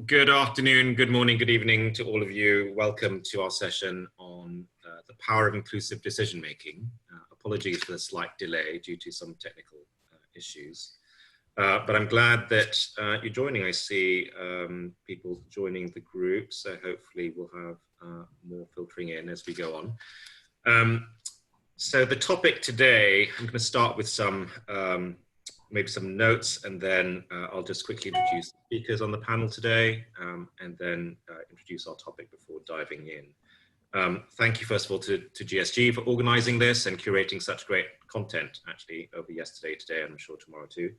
good afternoon, good morning, good evening to all of you. Welcome to our session on the power of inclusive decision making. Apologies for the slight delay due to some technical issues. But I'm glad that you're joining. I see people joining the group, so hopefully we'll have more filtering in as we go on. So the topic today, I'm going to start with some maybe some notes, and then I'll just quickly introduce the speakers on the panel today, and then introduce our topic before diving in. Thank you, first of all, to GSG for organizing this and curating such great content, actually, over yesterday, today, and I'm sure tomorrow too.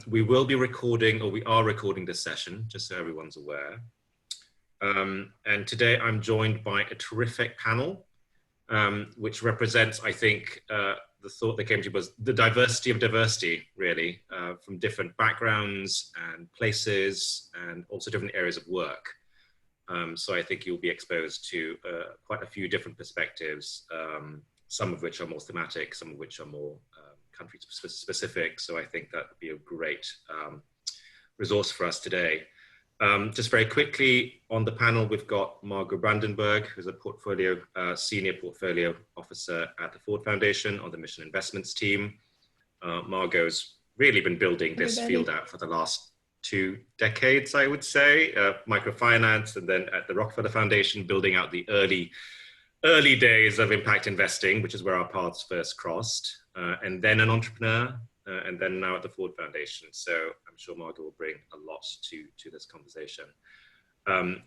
We will be recording, or we are recording this session, just so everyone's aware. And today I'm joined by a terrific panel, which represents, I think, the thought that came to me was the diversity of diversity, really, from different backgrounds and places and also different areas of work. So I think you'll be exposed to quite a few different perspectives, some of which are more thematic, some of which are more country specific. So I think that would be a great resource for us today. Just very quickly on the panel, we've got Margot Brandenburg, who's a senior portfolio officer at the Ford Foundation on the Mission Investments team. Margot's really been building this field out for the last 2 decades, I would say, microfinance, and then at the Rockefeller Foundation, building out the early days of impact investing, which is where our paths first crossed, and then an entrepreneur, and then now at the Ford Foundation. So I'm sure Margot will bring a lot to this conversation.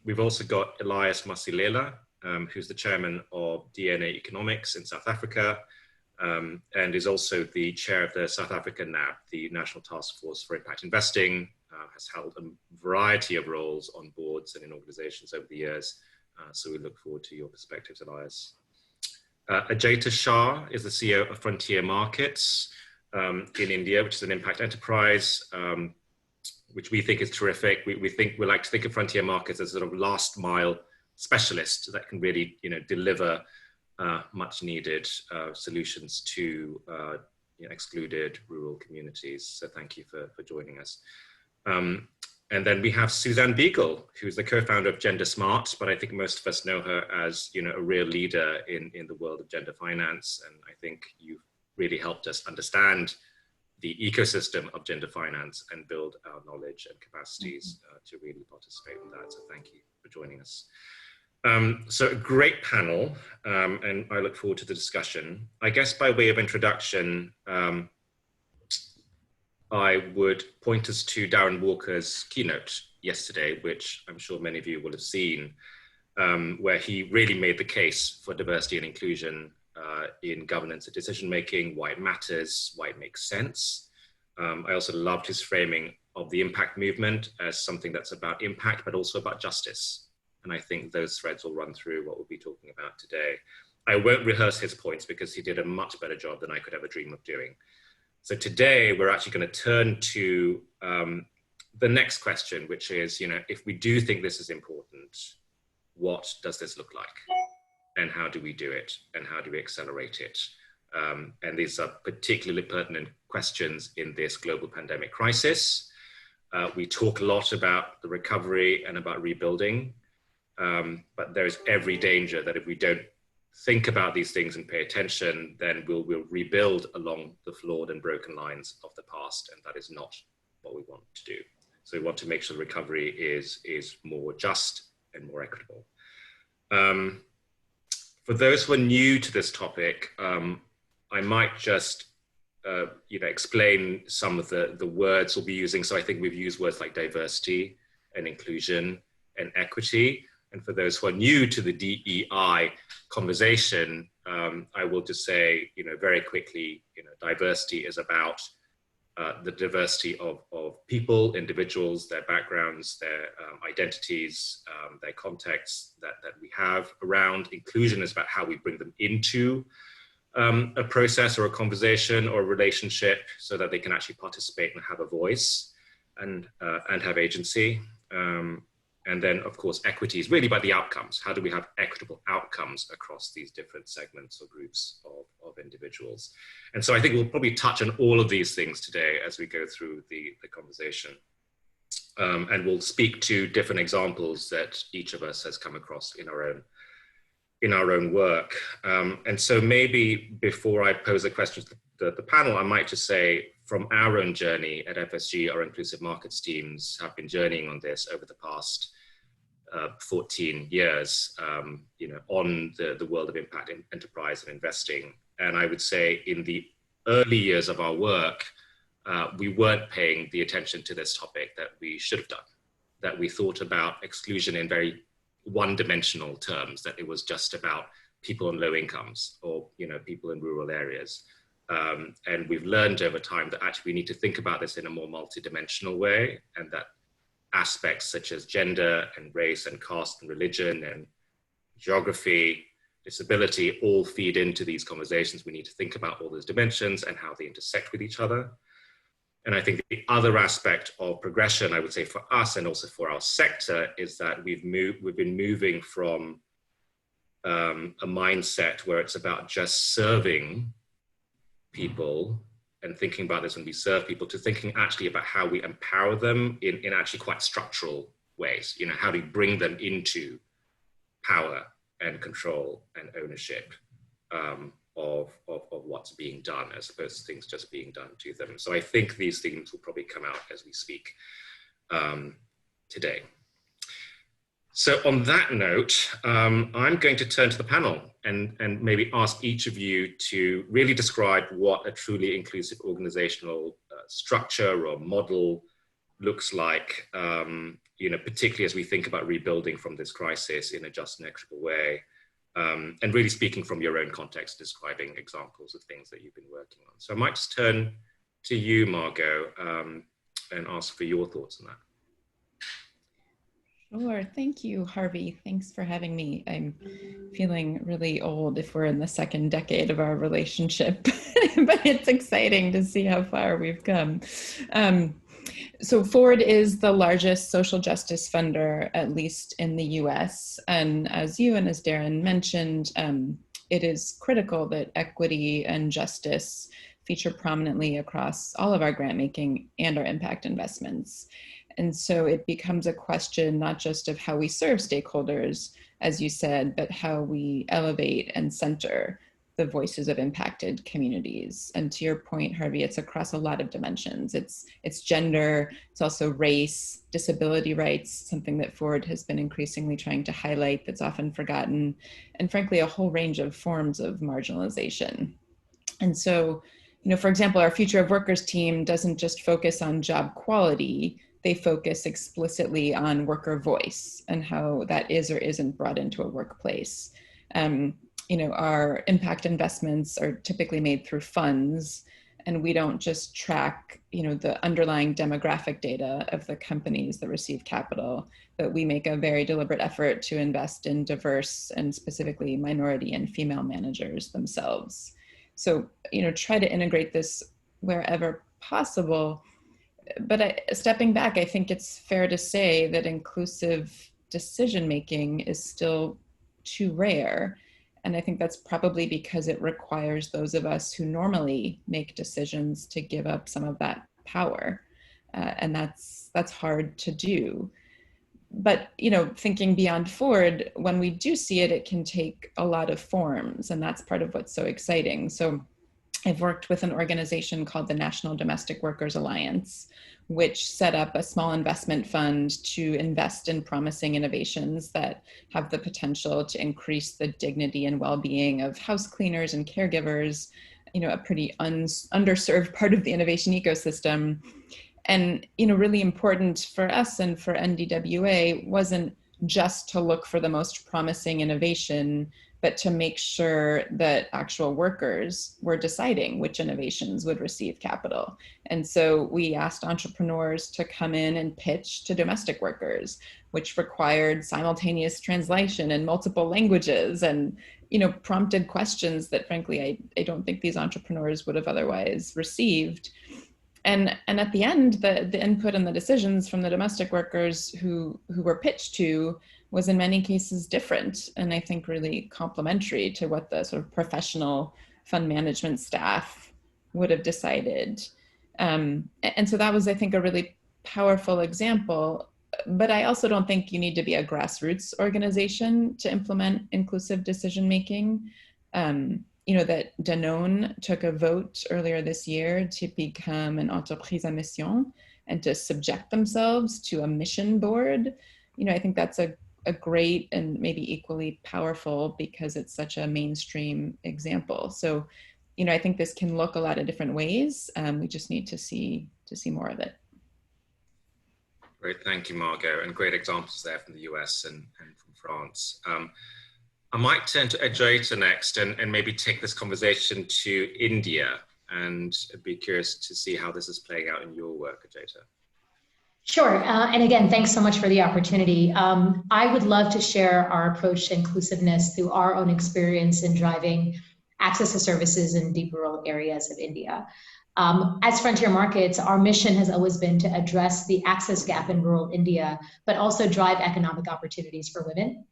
We've also got Elias Masilela, who's the chairman of DNA Economics in South Africa, and is also the chair of the South African NAB, the National Task Force for Impact Investing, has held a variety of roles on boards and in organizations over the years. So we look forward to your perspectives, Elias. Ajaita Shah is the CEO of Frontier Markets in India, which is an impact enterprise, which we think is terrific. We like to think of Frontier Markets as a sort of last mile specialist that can really, deliver much needed solutions to excluded rural communities. So thank you for joining us. And then we have Suzanne Biegel, who's the co-founder of Gender Smart, but I think most of us know her as a real leader in the world of gender finance. And I think you've really helped us understand the ecosystem of gender finance and build our knowledge and capacities to really participate in that. So thank you for joining us. So a great panel, and I look forward to the discussion. I guess by way of introduction, I would point us to Darren Walker's keynote yesterday, which I'm sure many of you will have seen, where he really made the case for diversity and inclusion in governance and decision-making, why it matters, why it makes sense. I also loved his framing of the impact movement as something that's about impact, but also about justice. And I think those threads will run through what we'll be talking about today. I won't rehearse his points because he did a much better job than I could ever dream of doing. So today we're actually going to turn to the next question, which is, if we do think this is important, what does this look like? And how do we do it? And how do we accelerate it? And these are particularly pertinent questions in this global pandemic crisis. We talk a lot about the recovery and about rebuilding, but there is every danger that if we don't think about these things and pay attention, then we'll rebuild along the flawed and broken lines of the past, and that is not what we want to do. So we want to make sure the recovery is more just and more equitable. For those who are new to this topic, I might just explain some of the words we'll be using. So I think we've used words like diversity and inclusion and equity. And for those who are new to the DEI conversation, I will just say, very quickly, diversity is about the diversity of people, individuals, their backgrounds, their identities, their contexts that we have around. Inclusion is about how we bring them into a process or a conversation or a relationship so that they can actually participate and have a voice and have agency. And then, of course, equity is really about the outcomes. How do we have equitable outcomes across these different segments or groups of individuals? And so I think we'll probably touch on all of these things today as we go through the conversation. And we'll speak to different examples that each of us has come across in our own work. And so maybe before I pose a question to the panel, I might just say from our own journey at FSG, our inclusive markets teams have been journeying on this over the past 14 years, on the world of impact in enterprise and investing. And I would say in the early years of our work, we weren't paying the attention to this topic that we should have done, that we thought about exclusion in very one-dimensional terms, that it was just about people on low incomes or people in rural areas. And we've learned over time that actually we need to think about this in a more multidimensional way, and that aspects such as gender and race and caste and religion and geography, disability all feed into these conversations. We need to think about all those dimensions and how they intersect with each other. And I think the other aspect of progression, I would say for us and also for our sector, is that we've been moving from a mindset where it's about just serving people and thinking about this when we serve people, to thinking actually about how we empower them in actually quite structural ways. How do we bring them into power and control and ownership of what's being done, as opposed to things just being done to them. So I think these themes will probably come out as we speak today. So on that note, I'm going to turn to the panel and maybe ask each of you to really describe what a truly inclusive organizational structure or model looks like, particularly as we think about rebuilding from this crisis in a just and equitable way, and really speaking from your own context, describing examples of things that you've been working on. So I might just turn to you, Margot, and ask for your thoughts on that. Sure. Thank you, Harvey. Thanks for having me. I'm feeling really old if we're in the second decade of our relationship, but it's exciting to see how far we've come. So Ford is the largest social justice funder, at least in the US. And as you and as Darren mentioned, it is critical that equity and justice feature prominently across all of our grant making and our impact investments. And so it becomes a question not just of how we serve stakeholders, as you said, but how we elevate and center the voices of impacted communities. And to your point, Harvey, it's across a lot of dimensions. It's gender, it's also race, disability rights, something that Ford has been increasingly trying to highlight that's often forgotten, and frankly, a whole range of forms of marginalization. And so, for example, our Future of Workers team doesn't just focus on job quality, they focus explicitly on worker voice and how that is or isn't brought into a workplace. Our impact investments are typically made through funds, and we don't just track, the underlying demographic data of the companies that receive capital, but we make a very deliberate effort to invest in diverse and specifically minority and female managers themselves. So, try to integrate this wherever possible. But stepping back, I think it's fair to say that inclusive decision-making is still too rare. And I think that's probably because it requires those of us who normally make decisions to give up some of that power. And that's hard to do. But, thinking beyond Ford, when we do see it, it can take a lot of forms. And that's part of what's so exciting. So I've worked with an organization called the National Domestic Workers Alliance, which set up a small investment fund to invest in promising innovations that have the potential to increase the dignity and well-being of house cleaners and caregivers, a pretty underserved part of the innovation ecosystem. And, really important for us and for NDWA wasn't just to look for the most promising innovation, but to make sure that actual workers were deciding which innovations would receive capital. And so we asked entrepreneurs to come in and pitch to domestic workers, which required simultaneous translation in multiple languages and, prompted questions that frankly, I don't think these entrepreneurs would have otherwise received. And at the end, the input and the decisions from the domestic workers who were pitched to was in many cases different, and I think really complementary to what the sort of professional fund management staff would have decided. And so that was, I think, a really powerful example, but I also don't think you need to be a grassroots organization to implement inclusive decision making. You know, that Danone took a vote earlier this year to become an entreprise à mission and to subject themselves to a mission board. You know, I think that's a great and maybe equally powerful because it's such a mainstream example. So, you know, I think this can look a lot of different ways. We just need to see more of it. Great, thank you, Margot, and great examples there from the US and from France. I might turn to Ajaita next and maybe take this conversation to India, and I'd be curious to see how this is playing out in your work, Ajaita. Sure, and again, thanks so much for the opportunity. I would love to share our approach to inclusiveness through our own experience in driving access to services in deep rural areas of India. As Frontier Markets, our mission has always been to address the access gap in rural India, but also drive economic opportunities for women.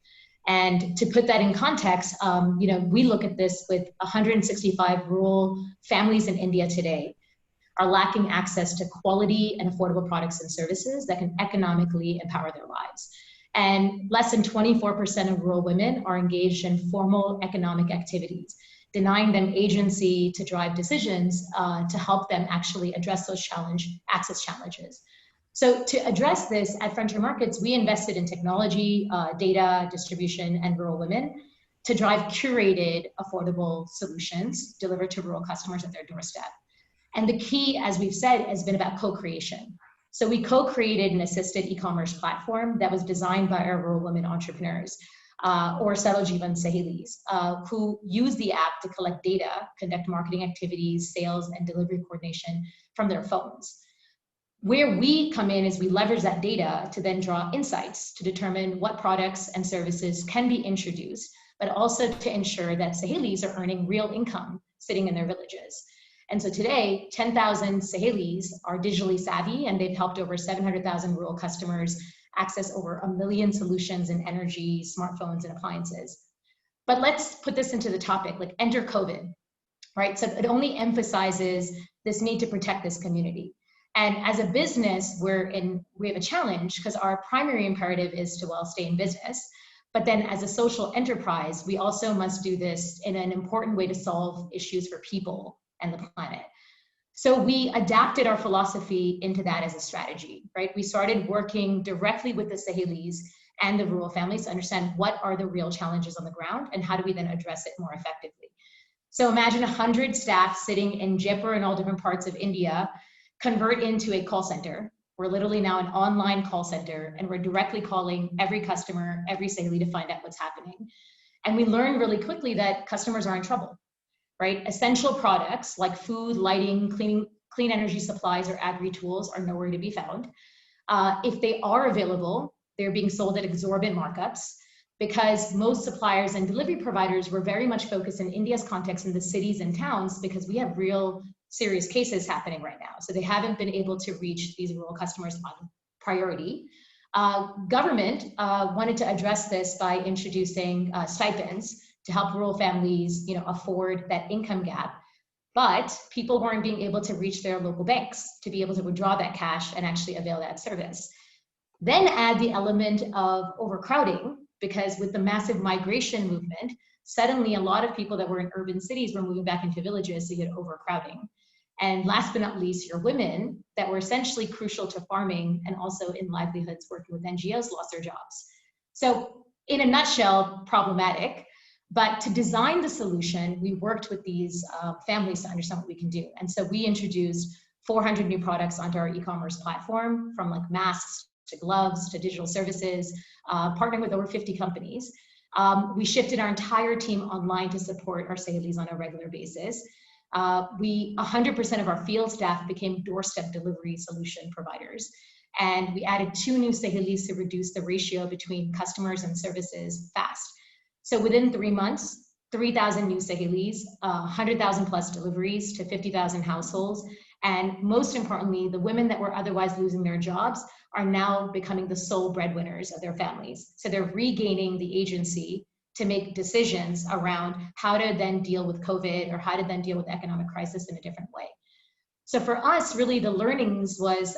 And to put that in context, you know, we look at this with 165 rural families in India today are lacking access to quality and affordable products and services that can economically empower their lives. And less than 24% of rural women are engaged in formal economic activities, denying them agency to drive decisions to help them actually address those access challenges. So to address this at Frontier Markets, we invested in technology, data, distribution, and rural women to drive curated, affordable solutions delivered to rural customers at their doorstep. And the key, as we've said, has been about co-creation. So we co-created an assisted e-commerce platform that was designed by our rural women entrepreneurs, or Sarojivan Sahelis, who use the app to collect data, conduct marketing activities, sales, and delivery coordination from their phones. Where we come in is we leverage that data to then draw insights to determine what products and services can be introduced, but also to ensure that Sahelis are earning real income sitting in their villages. And so today, 10,000 Sahelis are digitally savvy, and they've helped over 700,000 rural customers access over 1 million solutions in energy, smartphones, and appliances. But let's put this into the topic, like enter COVID, right? So it only emphasizes this need to protect this community. And as a business, we have a challenge because our primary imperative is to, well, stay in business. But then as a social enterprise, we also must do this in an important way to solve issues for people and the planet. So we adapted our philosophy into that as a strategy, right? We started working directly with the Sahelis and the rural families to understand what are the real challenges on the ground and how do we then address it more effectively. So imagine 100 staff sitting in Jaipur and all different parts of India convert into a call center. We're literally now an online call center, and we're directly calling every customer, every Saheli to find out what's happening. And we learned really quickly that customers are in trouble. Right? Essential products like food, lighting, clean energy supplies, or agri tools are nowhere to be found. If they are available, they're being sold at exorbitant markups because most suppliers and delivery providers were very much focused in India's context in the cities and towns because we have real serious cases happening right now. So they haven't been able to reach these rural customers on priority. Government wanted to address this by introducing stipends to help rural families, afford that income gap. But people weren't being able to reach their local banks to be able to withdraw that cash and actually avail that service. Then add the element of overcrowding, because with the massive migration movement, suddenly a lot of people that were in urban cities were moving back into villages, so you had overcrowding. And last but not least, your women that were essentially crucial to farming and also in livelihoods working with NGOs lost their jobs. So in a nutshell, problematic. But to design the solution, we worked with these families to understand what we can do. And so we introduced 400 new products onto our e-commerce platform, from like masks to gloves to digital services, partnering with over 50 companies. We shifted our entire team online to support our Sahelis on a regular basis. 100% of our field staff became doorstep delivery solution providers. And we added 2 new Sahelis to reduce the ratio between customers and services fast. So within 3 months, 3,000 new Sahelis, 100,000 plus deliveries to 50,000 households. And most importantly, the women that were otherwise losing their jobs are now becoming the sole breadwinners of their families. So they're regaining the agency to make decisions around how to then deal with COVID or how to then deal with economic crisis in a different way. So for us, really the learnings was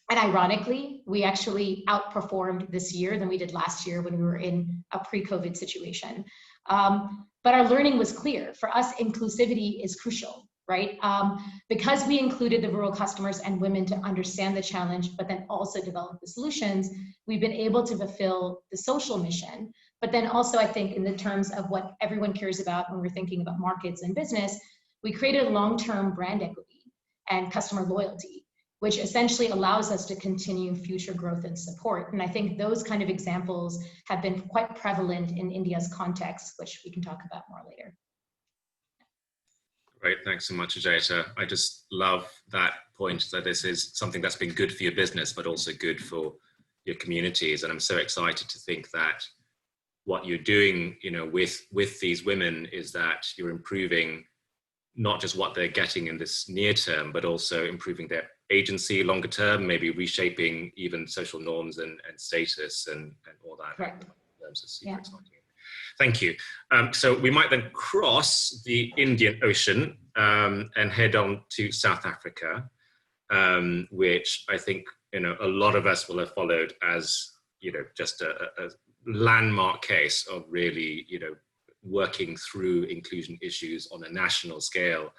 And ironically, we actually outperformed this year than we did last year when we were in a pre-COVID situation. But our learning was clear. For us, inclusivity is crucial, right? Because we included the rural customers and women to understand the challenge, but then also develop the solutions, we've been able to fulfill the social mission. But then also, I think in the terms of what everyone cares about when we're thinking about markets and business, we created long-term brand equity and customer loyalty, which essentially allows us to continue future growth and support. And I think those kind of examples have been quite prevalent in India's context, which we can talk about more later. Great, thanks so much, Ajaita. I just love that point that this is something that's been good for your business, but also good for your communities. And I'm so excited to think that what you're doing, with these women is that you're improving not just what they're getting in this near term, but also improving their agency longer term, maybe reshaping even social norms and status and all that. Correct. That's super exciting. Thank you. So we might then cross the Indian Ocean and head on to South Africa, which I think a lot of us will have followed as just a landmark case of really working through inclusion issues on a national scale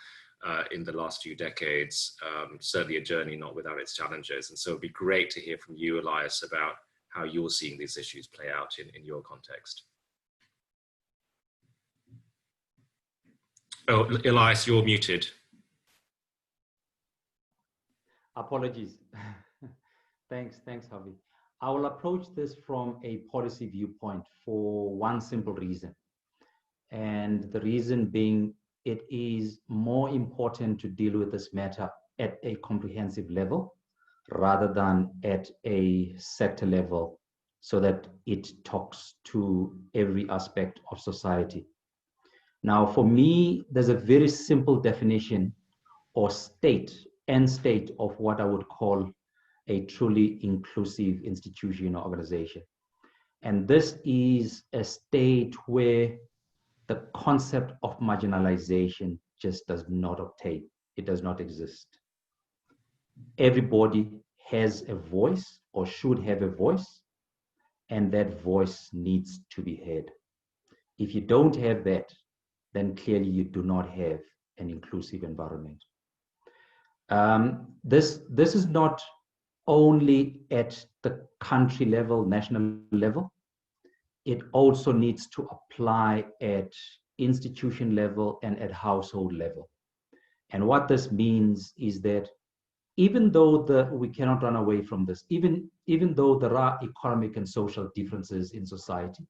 in the last few decades. Certainly a journey not without its challenges. And so it'd be great to hear from you, Elias, about how you're seeing these issues play out in your context. Oh, Elias, you're muted. Apologies. Thanks, Harvey. I will approach this from a policy viewpoint for one simple reason. And the reason being, it is more important to deal with this matter at a comprehensive level rather than at a sector level, so that it talks to every aspect of society. Now, for me, there's a very simple definition or end state of what I would call a truly inclusive institution or organization. And this is a state where the concept of marginalization just does not obtain. It does not exist. Everybody has a voice or should have a voice, and that voice needs to be heard. If you don't have that, then clearly you do not have an inclusive environment. This is not only at the country level, national level. It also needs to apply at institution level and at household level. And what this means is that even though we cannot run away from this, even though there are economic and social differences in society,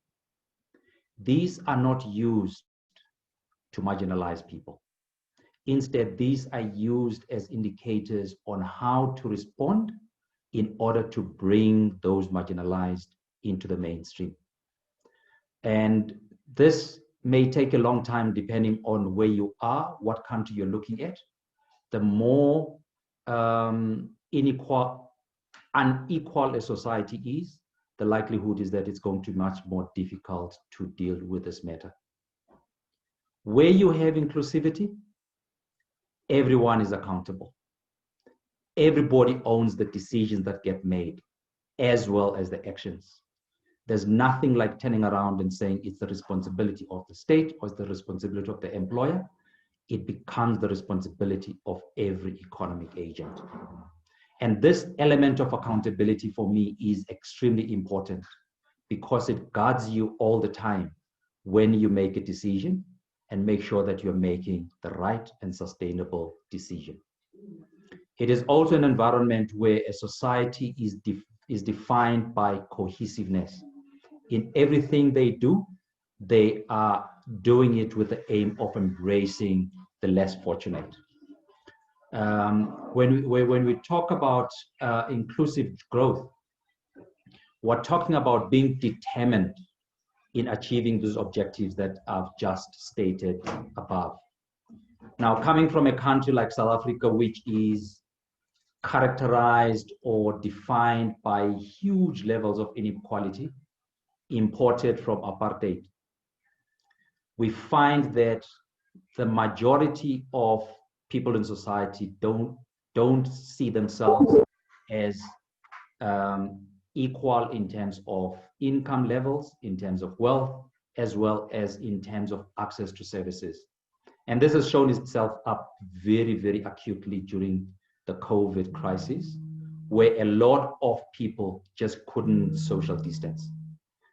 these are not used to marginalize people. Instead, these are used as indicators on how to respond in order to bring those marginalized into the mainstream. And this may take a long time depending on where you are, what country you're looking at. The more unequal a society is, the likelihood is that it's going to be much more difficult to deal with this matter. Where you have inclusivity, everyone is accountable. Everybody owns the decisions that get made, as well as the actions. There's nothing like turning around and saying it's the responsibility of the state or it's the responsibility of the employer. It becomes the responsibility of every economic agent. And this element of accountability for me is extremely important because it guards you all the time when you make a decision and make sure that you're making the right and sustainable decision. It is also an environment where a society is defined by cohesiveness. In everything they do, they are doing it with the aim of embracing the less fortunate. When we talk about inclusive growth, we're talking about being determined in achieving those objectives that I've just stated above. Now, coming from a country like South Africa, which is characterized or defined by huge levels of inequality imported from apartheid, we find that the majority of people in society don't see themselves as equal in terms of income levels, in terms of wealth, as well as in terms of access to services. And this has shown itself up very, very acutely during the COVID crisis, where a lot of people just couldn't social distance,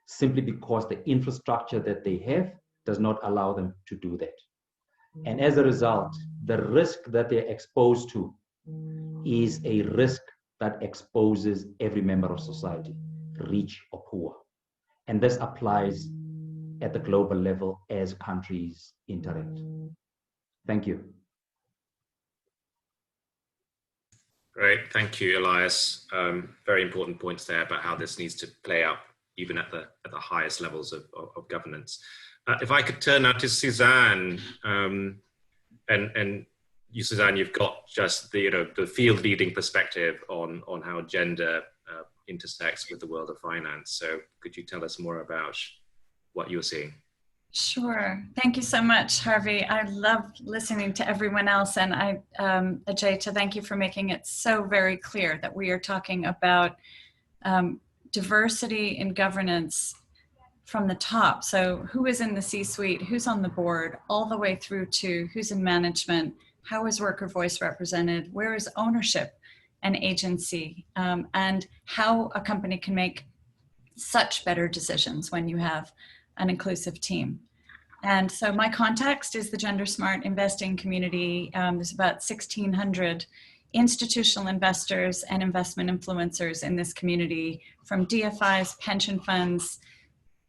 simply because the infrastructure that they have does not allow them to do that. And as a result, the risk that they're exposed to is a risk that exposes every member of society, rich or poor. And this applies at the global level as countries interact. Thank you. Great, thank you, Elias. Very important points there about how this needs to play out even at the highest levels of governance. If I could turn now to Suzanne, and you, Suzanne, you've got just the field leading perspective on how gender intersects with the world of finance. So could you tell us more about what you're seeing? Sure. Thank you so much, Harvey. I love listening to everyone else. And Ajaita, thank you for making it so very clear that we are talking about diversity in governance from the top. So who is in the C-suite, who's on the board, all the way through to who's in management, how is worker voice represented, where is ownership and agency, and how a company can make such better decisions when you have an inclusive team. And so my context is the Gender Smart investing community. There's about 1,600 institutional investors and investment influencers in this community, from DFIs, pension funds,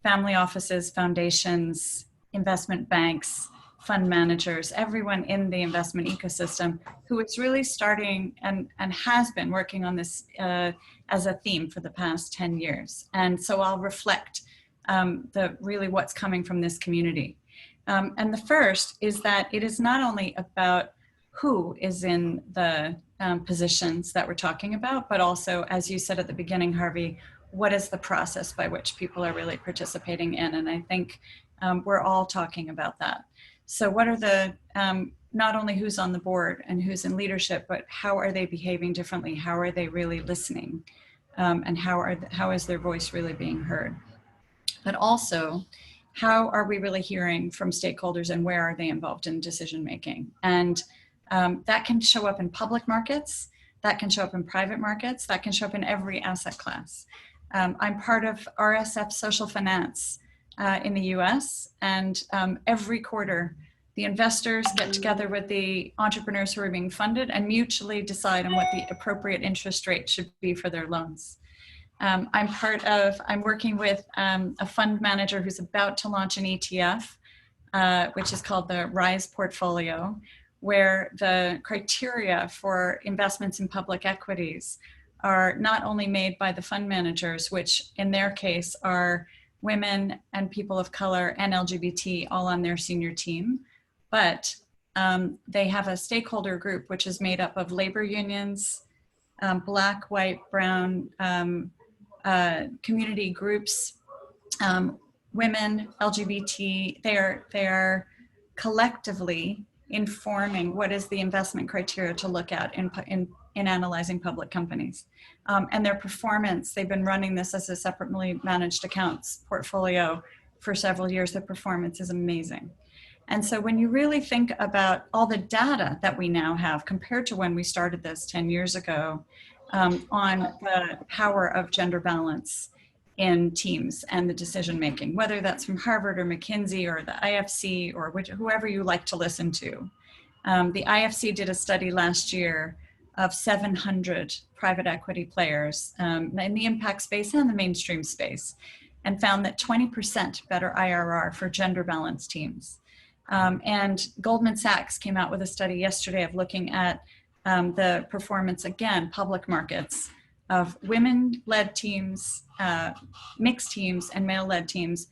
family offices, foundations, investment banks, fund managers, everyone in the investment ecosystem who is really starting and has been working on this as a theme for the past 10 years. And so I'll reflect really what's coming from this community. And the first is that it is not only about who is in the positions that we're talking about, but also, as you said at the beginning, Harvey, what is the process by which people are really participating in? And I think we're all talking about that. So what are the, not only who's on the board and who's in leadership, but how are they behaving differently? How are they really listening? And how is their voice really being heard? But also, how are we really hearing from stakeholders, and where are they involved in decision making? And that can show up in public markets, that can show up in private markets, that can show up in every asset class. I'm part of RSF Social Finance in the US, and every quarter the investors get together with the entrepreneurs who are being funded and mutually decide on what the appropriate interest rate should be for their loans. I'm working with a fund manager who's about to launch an ETF, which is called the RISE portfolio, where the criteria for investments in public equities are not only made by the fund managers, which in their case are women and people of color and LGBT all on their senior team, but they have a stakeholder group which is made up of labor unions, Black, white, brown, community groups, women, LGBT. They are collectively informing what is the investment criteria to look at in analyzing public companies. And their performance, they've been running this as a separately managed accounts portfolio for several years. Their performance is amazing. And so when you really think about all the data that we now have compared to when we started this 10 years ago, on the power of gender balance in teams and the decision making, whether that's from Harvard or McKinsey or the IFC or whoever you like to listen to. The IFC did a study last year of 700 private equity players in the impact space and the mainstream space, and found that 20% better IRR for gender balanced teams. And Goldman Sachs came out with a study yesterday of looking at the performance, again, public markets, of women-led teams, mixed teams, and male-led teams.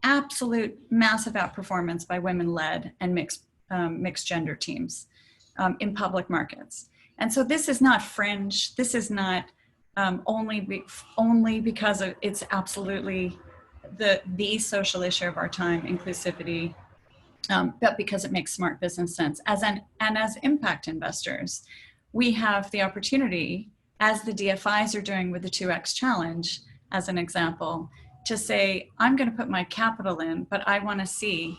Absolute massive outperformance by women-led and mixed gender teams in public markets. And so this is not fringe. This is not only because it's absolutely the social issue of our time, inclusivity, but because it makes smart business sense. As impact investors, we have the opportunity as the DFIs are doing with the 2X challenge, as an example, to say, I'm going to put my capital in, but I want to see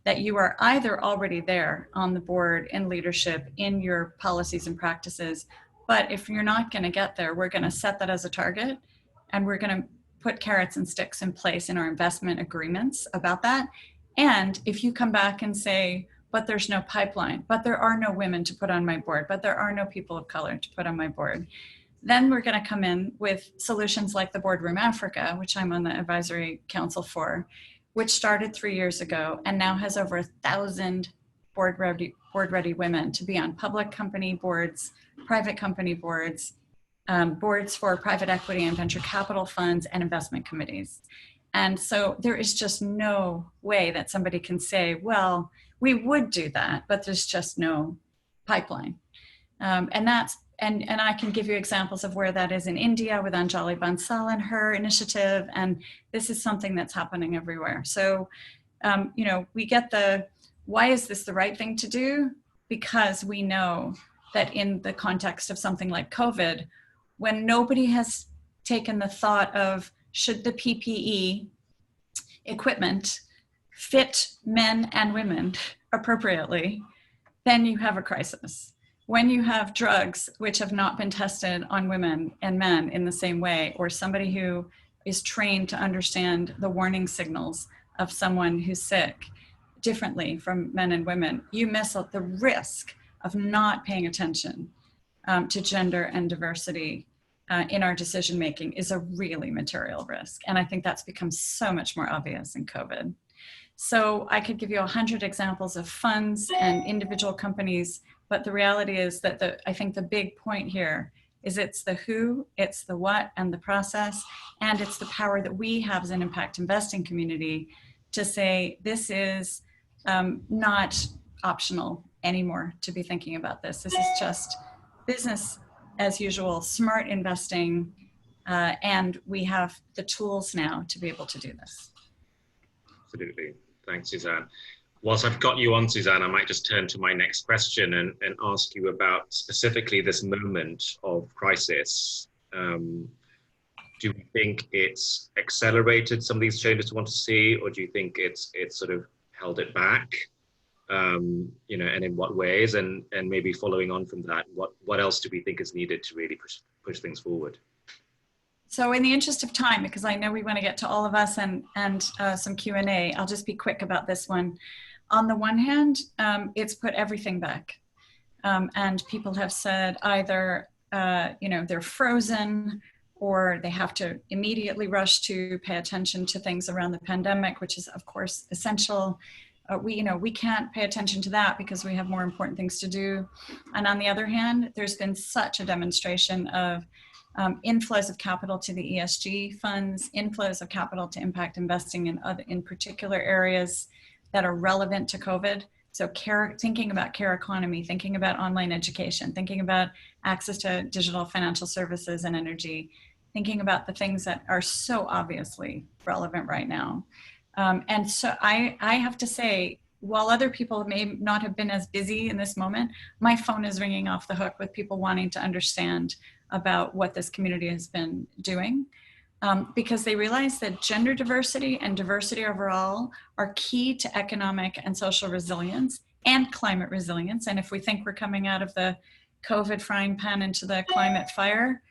that you are either already there on the board, in leadership, in your policies and practices. But if you're not going to get there, we're going to set that as a target, and we're going to put carrots and sticks in place in our investment agreements about that. And if you come back and say, but there's no pipeline, but there are no women to put on my board, but there are no people of color to put on my board, then we're going to come in with solutions like the Boardroom Africa, which I'm on the advisory council for, which started 3 years ago and now has over 1,000 board ready women to be on public company boards, private company boards, boards for private equity and venture capital funds, and investment committees. And so there is just no way that somebody can say, well, we would do that, but there's just no pipeline. And I can give you examples of where that is in India with Anjali Bansal and her initiative. And this is something that's happening everywhere. So, we get why is this the right thing to do? Because we know that in the context of something like COVID, when nobody has taken the thought of, should the PPE equipment fit men and women appropriately, then you have a crisis. When you have drugs which have not been tested on women and men in the same way, or somebody who is trained to understand the warning signals of someone who's sick differently from men and women, you miss out the risk of not paying attention to gender and diversity in our decision making is a really material risk. And I think that's become so much more obvious in COVID. So I could give you 100 examples of funds and individual companies, but the reality is that I think the big point here is it's the who, it's the what, and the process, and it's the power that we have as an impact investing community to say this is not optional anymore to be thinking about this. This is just business as usual, smart investing, and we have the tools now to be able to do this. Absolutely. Thanks, Suzanne. Whilst I've got you on, Suzanne, I might just turn to my next question and ask you about specifically this moment of crisis. Do you think it's accelerated some of these changes you want to see, or do you think it's sort of held it back? And in what ways? And maybe following on from that, what else do we think is needed to really push things forward? So in the interest of time, because I know we want to get to all of us and some Q&A, I'll just be quick about this one. On the one hand, it's put everything back. And people have said either, they're frozen, or they have to immediately rush to pay attention to things around the pandemic, which is of course essential. We can't pay attention to that because we have more important things to do. And on the other hand, there's been such a demonstration of inflows of capital to the ESG funds, inflows of capital to impact investing in particular areas that are relevant to COVID. So thinking about care economy, thinking about online education, thinking about access to digital financial services and energy, thinking about the things that are so obviously relevant right now. And so I have to say, while other people may not have been as busy in this moment, my phone is ringing off the hook with people wanting to understand about what this community has been doing, because they realize that gender diversity and diversity overall are key to economic and social resilience and climate resilience. And if we think we're coming out of the COVID frying pan into the climate fire,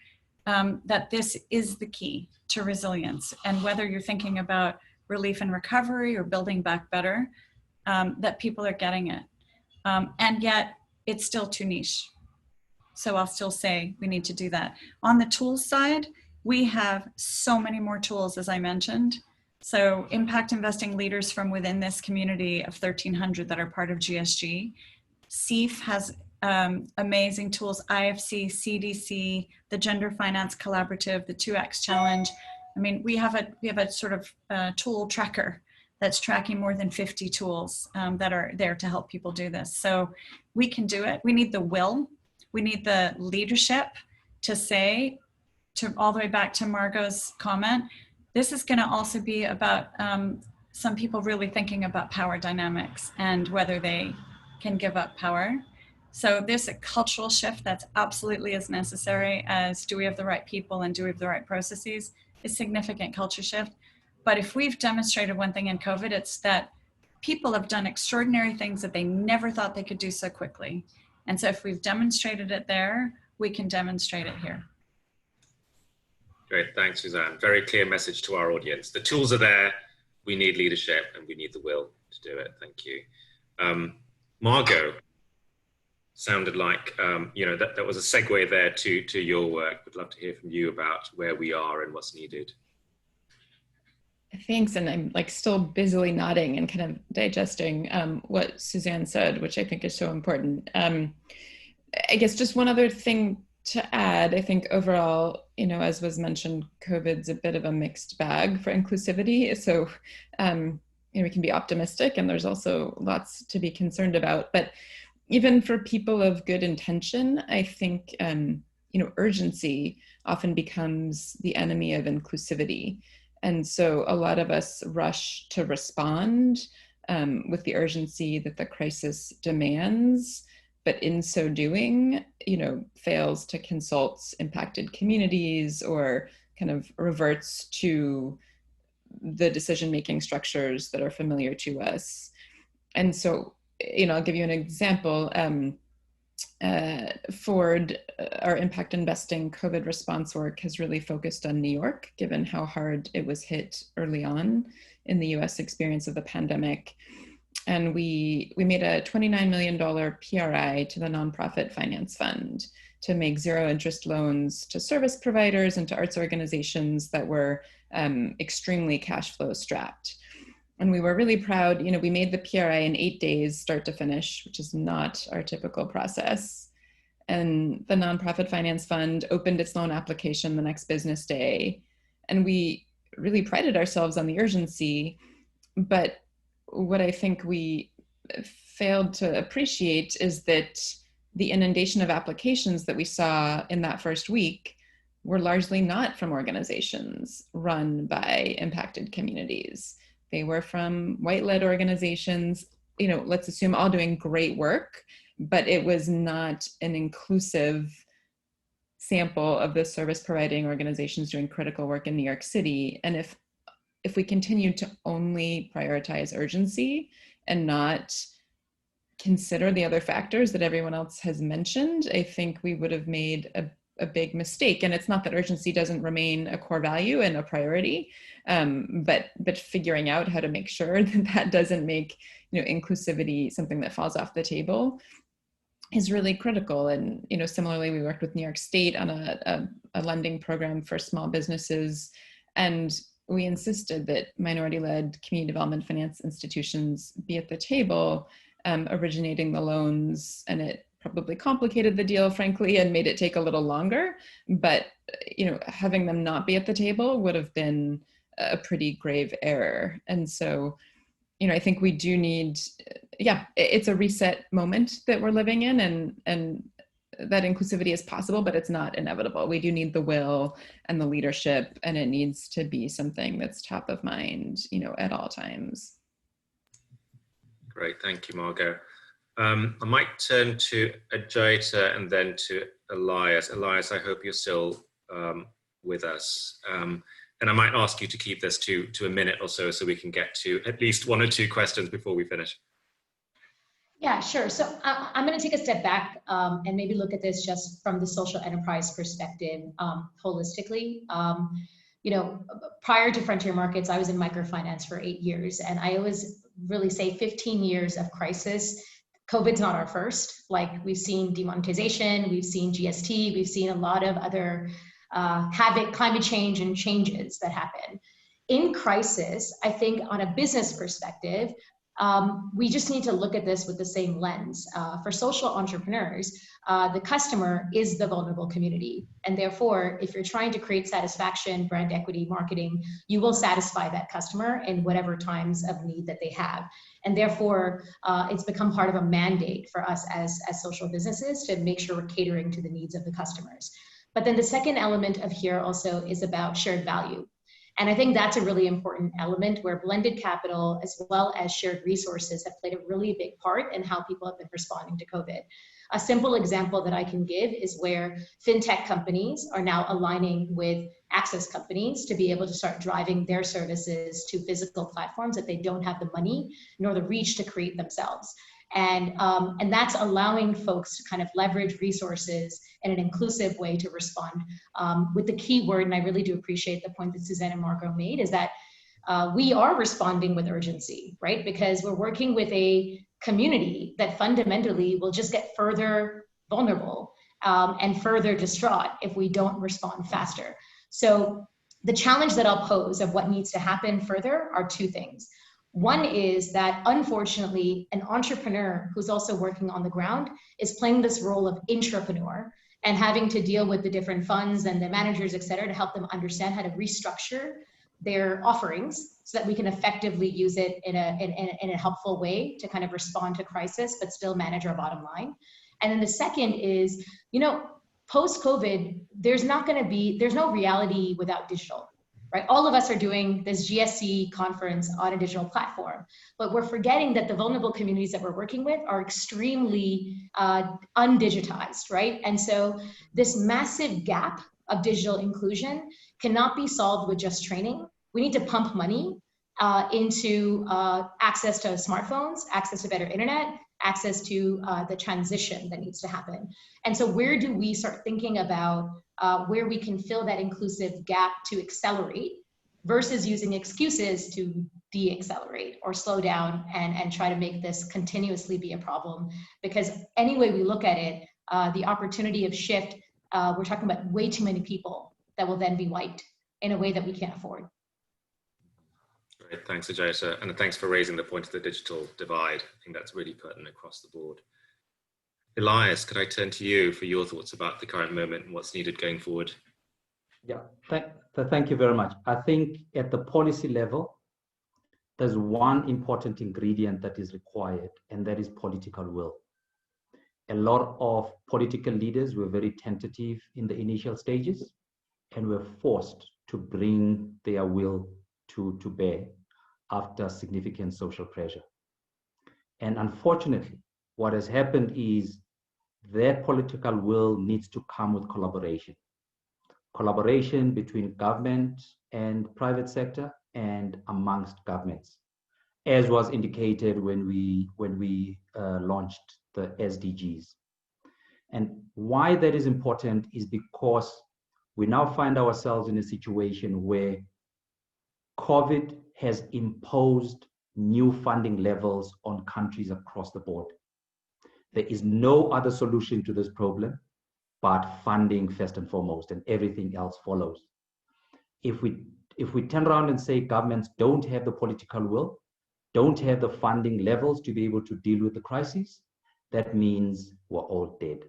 that this is the key to resilience. And whether you're thinking about relief and recovery or building back better, that people are getting it. And yet it's still too niche. So I'll still say we need to do that. On the tools side, we have so many more tools, as I mentioned. So impact investing leaders from within this community of 1,300 that are part of GSG. CEF has amazing tools, IFC, CDC, the Gender Finance Collaborative, the 2X Challenge. I mean, we have a sort of tool tracker that's tracking more than 50 tools that are there to help people do this. So we can do it. We need the will. We need the leadership to say, all the way back to Margot's comment, this is going to also be about some people really thinking about power dynamics and whether they can give up power. So there's a cultural shift that's absolutely as necessary as do we have the right people and do we have the right processes? A significant culture shift. But if we've demonstrated one thing in COVID, it's that people have done extraordinary things that they never thought they could do so quickly. And so if we've demonstrated it there, we can demonstrate it here. Great, thanks, Suzanne. Very clear message to our audience. The tools are there. We need leadership and we need the will to do it. Thank you. Margot, sounded like, that was a segue there to your work. Would love to hear from you about where we are and what's needed. Thanks, and I'm like still busily nodding and kind of digesting what Suzanne said, which I think is so important. I guess just one other thing to add, I think overall, as was mentioned, COVID's a bit of a mixed bag for inclusivity. So, we can be optimistic and there's also lots to be concerned about, but even for people of good intention, I think, urgency often becomes the enemy of inclusivity. And so a lot of us rush to respond with the urgency that the crisis demands, but in so doing, fails to consult impacted communities or kind of reverts to the decision-making structures that are familiar to us. And so, I'll give you an example. Ford, our impact investing COVID response work has really focused on New York, given how hard it was hit early on in the US experience of the pandemic. And we made a $29 million PRI to the nonprofit finance fund to make zero interest loans to service providers and to arts organizations that were extremely cash flow strapped. And we were really proud, we made the PRI in 8 days, start to finish, which is not our typical process. And the nonprofit finance fund opened its loan application the next business day. And we really prided ourselves on the urgency. But what I think we failed to appreciate is that the inundation of applications that we saw in that first week were largely not from organizations run by impacted communities. They were from white-led organizations, let's assume all doing great work, but it was not an inclusive sample of the service providing organizations doing critical work in New York City. And if we continue to only prioritize urgency and not consider the other factors that everyone else has mentioned, I think we would have made a big mistake. And it's not that urgency doesn't remain a core value and a priority, but figuring out how to make sure that doesn't make inclusivity something that falls off the table is really critical. And similarly, we worked with New York State on a lending program for small businesses, and we insisted that minority-led community development finance institutions be at the table originating the loans, and it probably complicated the deal, frankly, and made it take a little longer. But having them not be at the table would have been a pretty grave error. And so, I think we do need, it's a reset moment that we're living in, and that inclusivity is possible, but it's not inevitable. We do need the will and the leadership, and it needs to be something that's top of mind, at all times. Great, thank you, Margot. I might turn to Ajaita and then to Elias. Elias, I hope you're still with us. And I might ask you to keep this to a minute or so we can get to at least one or two questions before we finish. Yeah, sure. So I'm going to take a step back and maybe look at this just from the social enterprise perspective holistically. Prior to Frontier Markets, I was in microfinance for 8 years, and I always really say 15 years of crisis. COVID's not our first. Like, we've seen demonetization, we've seen GST, we've seen a lot of other havoc, climate change, and changes that happen. In crisis, I think on a business perspective, we just need to look at this with the same lens. For social entrepreneurs, the customer is the vulnerable community. And therefore, if you're trying to create satisfaction, brand equity, marketing, you will satisfy that customer in whatever times of need that they have. And therefore, it's become part of a mandate for us as social businesses to make sure we're catering to the needs of the customers. But then the second element of here also is about shared value. And I think that's a really important element where blended capital as well as shared resources have played a really big part in how people have been responding to COVID. A simple example that I can give is where fintech companies are now aligning with access companies to be able to start driving their services to physical platforms that they don't have the money nor the reach to create themselves. And that's allowing folks to kind of leverage resources in an inclusive way to respond. With the key word, and I really do appreciate the point that Suzanne and Margot made, is that we are responding with urgency, right? Because we're working with a community that fundamentally will just get further vulnerable and further distraught if we don't respond faster. So the challenge that I'll pose of what needs to happen further are two things. One is that, unfortunately, an entrepreneur who's also working on the ground is playing this role of intrapreneur and having to deal with the different funds and the managers, et cetera, to help them understand how to restructure their offerings so that we can effectively use it in a helpful way to kind of respond to crisis, but still manage our bottom line. And then the second is, post-COVID, there's no reality without digital. Right? All of us are doing this GSC conference on a digital platform, but we're forgetting that the vulnerable communities that we're working with are extremely undigitized, right? And so this massive gap of digital inclusion cannot be solved with just training. We need to pump money into access to smartphones, access to better internet, access to the transition that needs to happen. And so where do we start thinking about where we can fill that inclusive gap to accelerate versus using excuses to de-accelerate or slow down and try to make this continuously be a problem? Because any way we look at it, the opportunity of shift, we're talking about way too many people that will then be wiped in a way that we can't afford. Great, thanks, Ajaita, and thanks for raising the point of the digital divide. I think that's really pertinent across the board. Elias, could I turn to you for your thoughts about the current moment and what's needed going forward? Yeah, thank you very much. I think at the policy level, there's one important ingredient that is required, and that is political will. A lot of political leaders were very tentative in the initial stages and were forced to bring their will to bear after significant social pressure. And unfortunately, what has happened is that political will needs to come with collaboration. Collaboration between government and private sector and amongst governments, as was indicated when we launched the SDGs. And why that is important is because we now find ourselves in a situation where COVID has imposed new funding levels on countries across the board. There is no other solution to this problem but funding first and foremost, and everything else follows. If we turn around and say governments don't have the political will, don't have the funding levels to be able to deal with the crisis, that means we're all dead.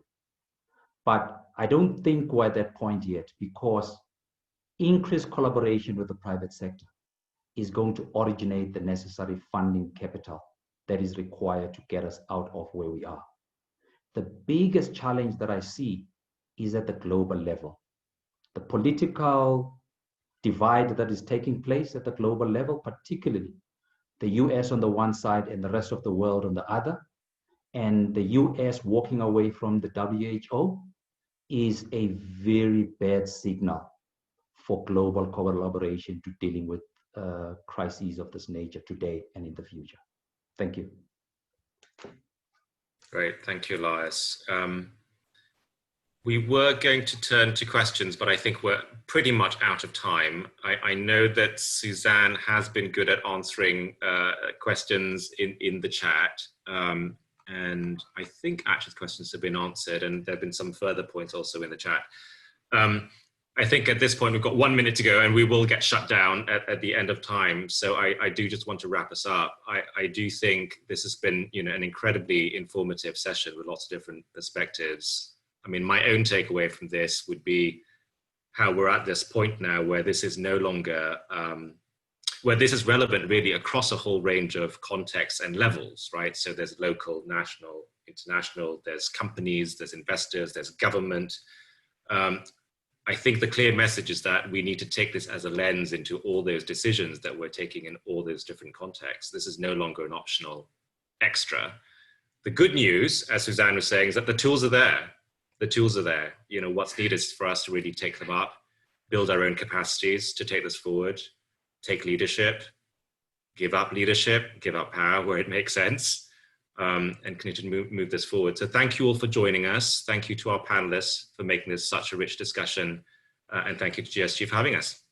But I don't think we're at that point yet, because increased collaboration with the private sector is going to originate the necessary funding capital that is required to get us out of where we are. The biggest challenge that I see is at the global level. The political divide that is taking place at the global level, particularly the US on the one side and the rest of the world on the other, and the US walking away from the WHO, is a very bad signal for global collaboration to dealing with crises of this nature today and in the future. Thank you. Great, thank you, Elias. We were going to turn to questions, but I think we're pretty much out of time. I know that Suzanne has been good at answering questions in the chat. And I think actually the questions have been answered, and there have been some further points also in the chat. I think at this point we've got 1 minute to go, and we will get shut down at the end of time. So I do just want to wrap us up. I do think this has been, an incredibly informative session with lots of different perspectives. I mean, my own takeaway from this would be how we're at this point now where this is no longer, where this is relevant really across a whole range of contexts and levels, right? So there's local, national, international, there's companies, there's investors, there's government. I think the clear message is that we need to take this as a lens into all those decisions that we're taking in all those different contexts. This is no longer an optional extra. The good news, as Suzanne was saying, is that the tools are there. The tools are there. You know, what's needed is for us to really take them up, build our own capacities to take this forward, take leadership, give up leadership, give up power where it makes sense, and continue to move this forward. So thank you all for joining us. Thank you to our panelists for making this such a rich discussion. And thank you to GSG for having us.